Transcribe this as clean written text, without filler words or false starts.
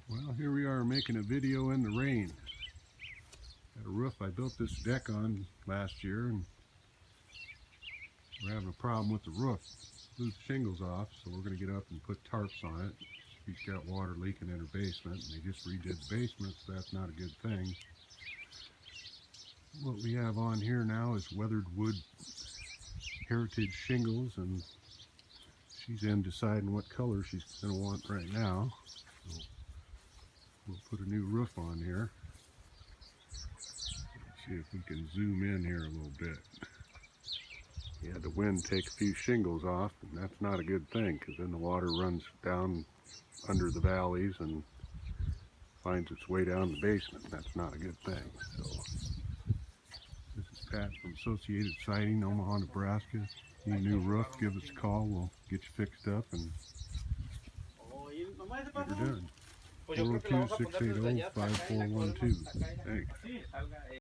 Well, here we are making a video in the rain. Got a roof I built this deck on last year, and we're having a problem with the roof. Blew the shingles off, so we're going to get up and put tarps on it. She's got water leaking in her basement, and they just redid the basement, so that's not a good thing. What we have on here now is weathered wood heritage shingles, and she's in deciding what color she's going to want right now. So we'll put a new roof on here. Let's see if we can zoom in here a little bit. We had the wind take a few shingles off, and that's not a good thing, because then the water runs down under the valleys and finds its way down the basement. That's not a good thing. So this is Pat from Associated Siding, Omaha, Nebraska. Need a new roof, give us a call. We'll get you fixed up and get her done. 402-680-5412. Thanks.